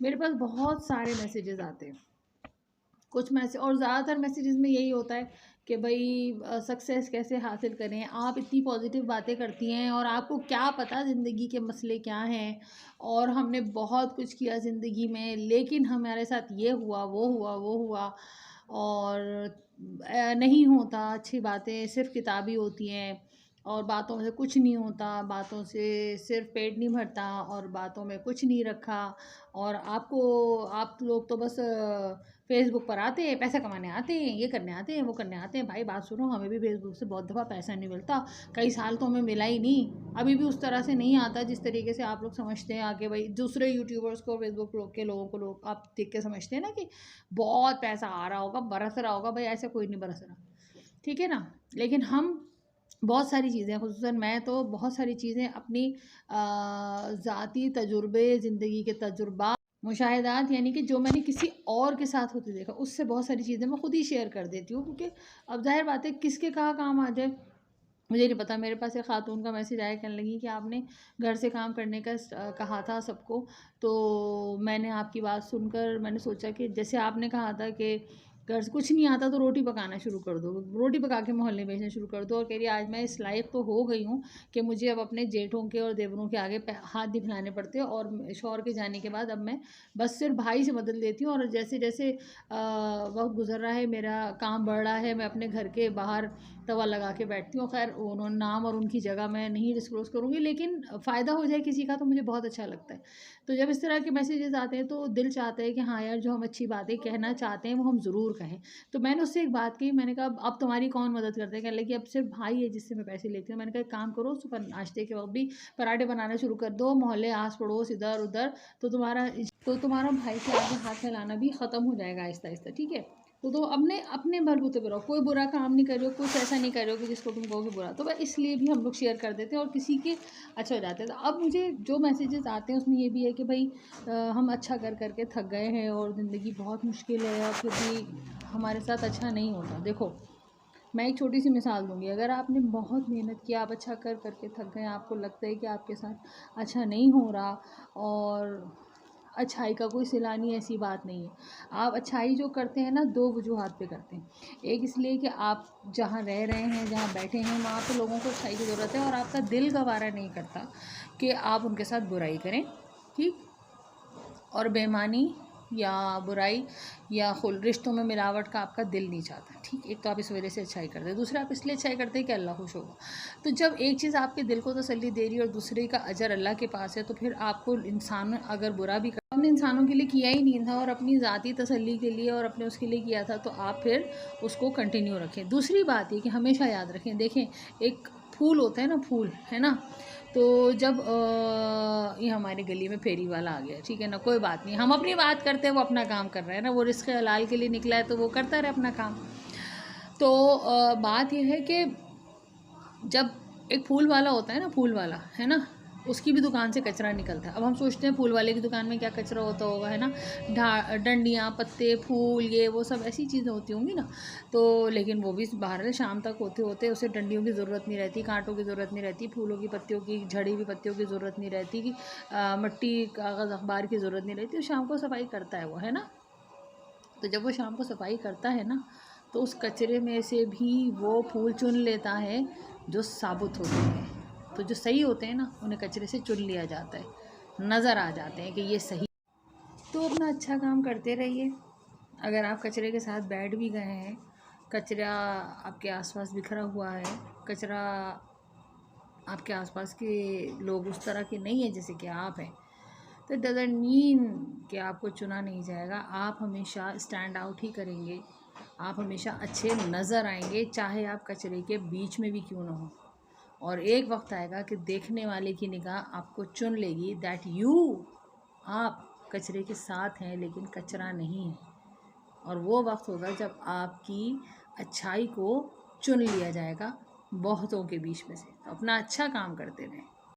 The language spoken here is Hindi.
मेरे पास बहुत सारे मैसेजेस आते हैं। कुछ मैसेज और ज़्यादातर मैसेजेस में यही होता है कि भाई सक्सेस कैसे हासिल करें, आप इतनी पॉजिटिव बातें करती हैं और आपको क्या पता ज़िंदगी के मसले क्या हैं, और हमने बहुत कुछ किया ज़िंदगी में लेकिन हमारे साथ ये हुआ वो हुआ वो हुआ, और नहीं होता, अच्छी बातें सिर्फ किताबी होती हैं और बातों से कुछ नहीं होता, बातों से सिर्फ पेट नहीं भरता और बातों में कुछ नहीं रखा। और आप लोग तो बस फेसबुक पर आते हैं, पैसा कमाने आते हैं, ये करने आते हैं, वो करने आते हैं। भाई बात सुनो, हमें भी फेसबुक से बहुत दफ़ा पैसा नहीं मिलता, कई साल तो हमें मिला ही नहीं, अभी भी उस तरह से नहीं आता जिस तरीके से आप लोग समझते हैं। आगे भाई दूसरे यूट्यूबर्स को, फेसबुक के लोगों को लोग आप देख के समझते हैं ना कि बहुत पैसा आ रहा होगा, बरस रहा होगा। भाई ऐसा कोई नहीं बरस रहा, ठीक है ना। लेकिन हम बहुत सारी चीज़ें, ख़ुसूसन मैं तो बहुत सारी चीज़ें अपनी ज़ाती तजुर्बे, ज़िंदगी के तजुर्बा, मुशाहिदात, यानी कि जो मैंने किसी और के साथ होते देखा, उससे बहुत सारी चीज़ें मैं खुद ही शेयर कर देती हूँ, क्योंकि अब ज़ाहिर बात है किसके कहाँ काम आ जाए मुझे नहीं पता। मेरे पास एक खातून का मैसेज आया, कहने लगी कि आपने घर से काम करने का कहा था सबको, तो मैंने आपकी बात सुनकर मैंने सोचा कि जैसे आपने कहा था कि घर से कुछ नहीं आता तो रोटी पकाना शुरू कर दो, रोटी पका के मोहल्ले भेजना शुरू कर दो। और कह रही आज मैं इस लायक तो हो गई हूँ कि मुझे अब अपने जेठों के और देवरों के आगे हाथ दिखलाने पड़ते हैं, और शौहर के जाने के बाद अब मैं बस सिर्फ भाई से मदद लेती हूँ। और जैसे जैसे वक्त गुजर रहा है, मेरा काम बढ़ रहा है, मैं अपने घर के बाहर तवा लगा के बैठती हूँ। खैर उन्होंने नाम और उनकी जगह मैं नहीं डिस्क्लोज़ करूँगी, लेकिन फ़ायदा हो जाए किसी का तो मुझे बहुत अच्छा लगता है। तो जब इस तरह के मैसेजेस आते हैं तो दिल चाहता है कि हाँ यार, जो हम अच्छी बातें कहना चाहते हैं वो हम ज़रूर कहें। तो मैंने उससे एक बात कही, मैंने कहा अब तुम्हारी कौन मदद करता है? कहने लगी अब सिर्फ भाई है जिससे मैं पैसे लेती हूँ। मैंने कहा एक काम करो, सुबह नाश्ते के वक्त भी पराठे बनाना शुरू कर दो, मोहल्ले आस पड़ोस इधर उधर, तो तुम्हारा भाई के आगे हाथ फैलाना भी ख़त्म हो जाएगा आहिस्ता आहिस्ता, ठीक है। तो अपने अपने बलबूते पर रहो, कोई बुरा काम नहीं कर रहे हो, कुछ ऐसा नहीं कर रहे हो कि जिसको तुम कहोगे बुरा, तो बस इसलिए भी हम लोग शेयर कर देते हैं और किसी के अच्छा हो जाते हैं। तो अब मुझे जो मैसेजेस आते हैं उसमें ये भी है कि भाई हम अच्छा कर करके थक गए हैं और ज़िंदगी बहुत मुश्किल है और फिर भी हमारे साथ अच्छा नहीं होता। देखो मैं एक छोटी सी मिसाल दूंगी, अगर आपने बहुत मेहनत की, आप अच्छा कर करके थक गए, आपको लगता है कि आपके साथ अच्छा नहीं हो रहा, और अच्छाई का कोई सिला नहीं, ऐसी बात नहीं है। आप अच्छाई जो करते हैं ना, दो वजूहात पे करते हैं। एक इसलिए कि आप जहाँ रह रहे हैं, जहाँ बैठे हैं, वहाँ पे लोगों को अच्छाई की ज़रूरत है और आपका दिल गवारा नहीं करता कि आप उनके साथ बुराई करें, ठीक। और बेईमानी या बुराई या खुल रिश्तों में मिलावट का आपका दिल नहीं चाहता, ठीक। एक तो आप इस वजह से अच्छाई करते हैं, दूसरा आप इसलिए अच्छाई करते हैं कि अल्लाह खुश होगा। तो जब एक चीज़ आपके दिल को तसल्ली दे रही है और दूसरे का अजर अल्लाह के पास है, तो फिर आपको इंसान अगर बुरा भी अपने इंसानों के लिए किया ही नहीं था और अपनी ज़ाती तसल्ली के लिए और अपने उसके लिए किया था, तो आप फिर उसको कंटिन्यू रखें। दूसरी बात ये कि हमेशा याद रखें, देखें एक फूल होता है ना, फूल है ना, तो जब ये हमारे गली में फेरी वाला आ गया, ठीक है ना, कोई बात नहीं, हम अपनी बात करते हैं, वो अपना काम कर रहा है ना, वो रिस्क हलाल के लिए निकला है तो वो करता रहे अपना काम। तो बात ये है कि जब एक फूल वाला होता है ना, फूल वाला है ना, उसकी भी दुकान से कचरा निकलता है। अब हम सोचते हैं फूल वाले की दुकान में क्या कचरा होता होगा, है ना, डंडियाँ, पत्ते, फूल, ये वो सब ऐसी चीज़ें होती होंगी ना। तो लेकिन वो भी बाहर शाम तक होते होते उसे डंडियों की ज़रूरत नहीं रहती, कांटों की ज़रूरत नहीं रहती, फूलों की पत्तियों की, झड़ी हुई पत्तियों की ज़रूरत नहीं रहती, कि मिट्टी, कागज़, अखबार की ज़रूरत नहीं रहती। शाम को सफाई करता है वो, है ना। तो जब वो शाम को सफाई करता है ना, तो उस कचरे में से भी वो फूल चुन लेता है जो साबुत होते हैं। तो जो सही होते हैं ना, उन्हें कचरे से चुन लिया जाता है, नज़र आ जाते हैं कि ये सही। तो अपना अच्छा काम करते रहिए। अगर आप कचरे के साथ बैठ भी गए हैं, कचरा आपके आसपास बिखरा हुआ है, कचरा आपके आसपास के लोग उस तरह के नहीं है जैसे कि आप हैं, तो डजंट मीन कि आपको चुना नहीं जाएगा। आप हमेशा स्टैंड आउट ही करेंगे, आप हमेशा अच्छे नज़र आएंगे, चाहे आप कचरे के बीच में भी क्यों ना हो। और एक वक्त आएगा कि देखने वाले की निगाह आपको चुन लेगी, दैट यू, आप कचरे के साथ हैं लेकिन कचरा नहीं है। और वो वक्त होगा जब आपकी अच्छाई को चुन लिया जाएगा बहुतों के बीच में से। तो अपना अच्छा काम करते रहें।